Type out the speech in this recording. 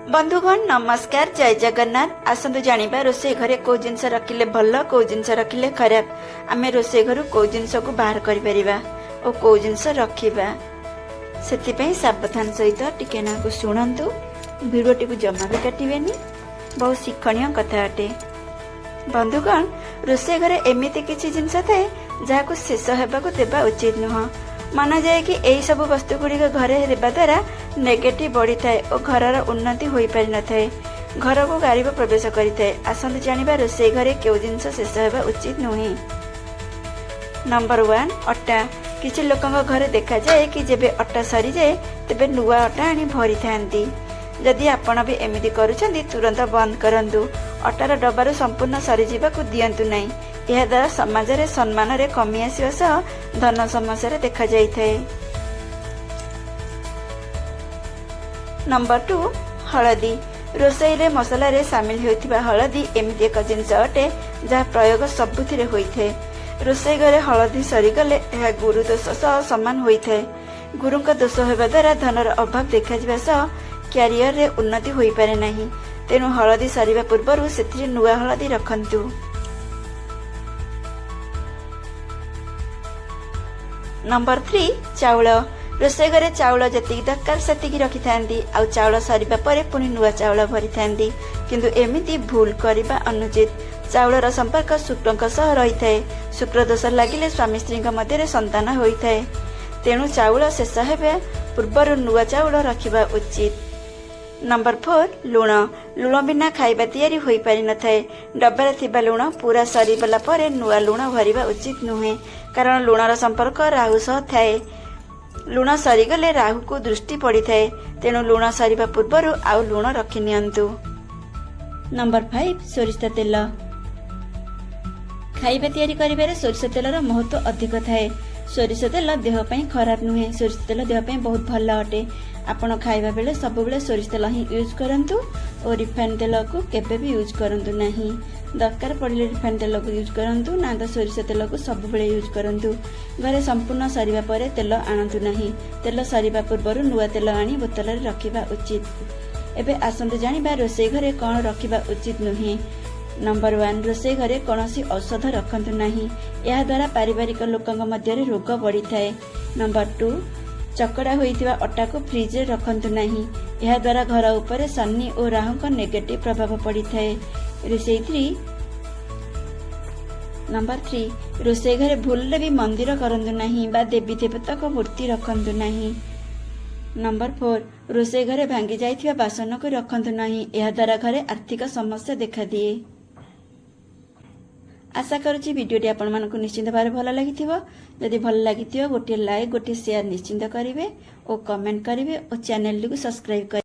बंधुगण नमस्कार जय जगन्नाथ। आसतु जानिबा रोषेई घरे को जिनस रखिले भल को जिनस रखिले खराब। आमे रोषेई घर को जिनस को बाहर करि परिबा ओ को जिनस रखिबा सेतिपई सावधान सहित टिके नाकु सुनंतु। वीडियोटी को जमा भी काटिबेनी, बहुत शिक्षणीय कथा अटे। बंधुगण रोषेई घरे एमिति किछि जिनस थाए जाहाकु शेष हेबाकु देबा उचित नुह। माना जाए कि यही सब वस्तु गुड़िक घरे हेबा द्वारा नेगेटिव बढ़ी थाए और घरर उन्नति हो पारि न थाए, घर को गारिब प्रवेश करिथाए। आसतु जानिबा रोषेई घरे केउ जिनस शेष हेबा उचित नुहे। नंबर 1 अटा। किछि लोकंक घरे देखा जाए कि जेबे अटा सरी जाए तेबे नुआ अटा आनी भरी थांती। जदि आपण भी एमिति करूछंती तुरंत बंद करंतु। अटार डबारु संपूर्ण सरी जीवाकु दियंतु नाही। यह द्वारा समाज रे सम्मान रे कमी आसीबा सह धन समस्या रे देखा जाई थाए। नंबर 2 हळदी। रोषेई रे मसला रे शामिल होइथिबा हळदी एमिति एक जिनस अटे जहा प्रयोग सबुथिरे होइथे। रोषेई घरे हळदी सरी गले यह गुरु दोष सह समान होइथे। गुरुक दोष हेबा द्वारा धनर अभाव देखा जिबा सह क्यारियर रे उन्नति होई पारे नाही। तेनु हळदी सरीबा पूर्वरु सेथिरे नुआ हळदी रखंतु। नंबर 3 चाउल। रोषेई घरे चाउल जति दरकार सेतिकी रखि थांती आउ चाउल सरीबा परे पुनी नुआ चाउल भरि थांती, किंतु एमिति भूल करिबा अनुचित। चाउलर संपर्क शुक्रक सह रही थाए। शुक्र दोष लागिले स्वामी स्त्रीक मध्य संतान होई थाए। तेणु चाउल शेष हेबा पूर्वरु नुआ चाउल रखिबा उचित। नंबर 4 लुण। लुण बिना खाइबा तैयारी होई पारि न थाए। डब्बारे थिबा लुण पूरा सरीबला परे नुआ लुण भरिबा उचित नुहे, कारण लुणर संपर्क राहु सह थाए। लुण सरीगले राहु को दृष्टि पड़ी थाए। तेणु लुण सरीबा पूर्वरु आउ लुण रखि नियंतु। नंबर 5 सोरिष तेल। खाइबा तैयारी करिबारे सोरिष तेलर महत्व अधिक थाए। सोरिष तेल देह पई खराब नुहे, सोरिष तेल देह पई बहुत भल अटे। आपण खाइबा बेले सब बेले सोरिष तेल ही यूज करंतु और रिफाइन तेल को केबे भी यूज करंतु नाही। दरकार पड़िले रिफाइन तेल को यूज करंतु ना तो सोरिष तेल को सब बेले यूज करंतु। घरे संपूर्ण सरीबा परे तेल आनंतु नाही। तेल सरीबा पूर्वरु नुआ तेल आनी बोतल रे रखिबा उचित। एबे आसंतु जानिबा रोषेई घरे कोन रखिबा उचित नुहे। नंबर 1 रोषेई घरे कोनोसी औषध रखंतु नाही। या द्वारा पारिवारिक लोकंक मध्य रे रोग बढ़ी थाए। नंबर 2 चकड़ा होइथिबा अटा को फ्रिज रे रखंतु नाही। या द्वारा घर ऊपर शनि और राहु का नेगेटिव प्रभाव पड़ी थाए। नंबर 3 रोषेई घरे भूल रे भी मंदिर करंतु नाही बा देवी देवता को मूर्ति रखंतु नाही। नंबर 4 रोषेई घरे भांगी जाइथिबा बासन को रखंतु नाही। या द्वारा घरे आर्थिक समस्या देखा दिए। आशा करुछि वीडियोटी आपण मानकु निश्चिंत भारे भल लागिथिबो। जदि भल लागिथिबो गोटे लाइक गोटे शेयर निश्चिंत करिवे और कमेंट करिवे और चैनल को सब्सक्राइब करिवे।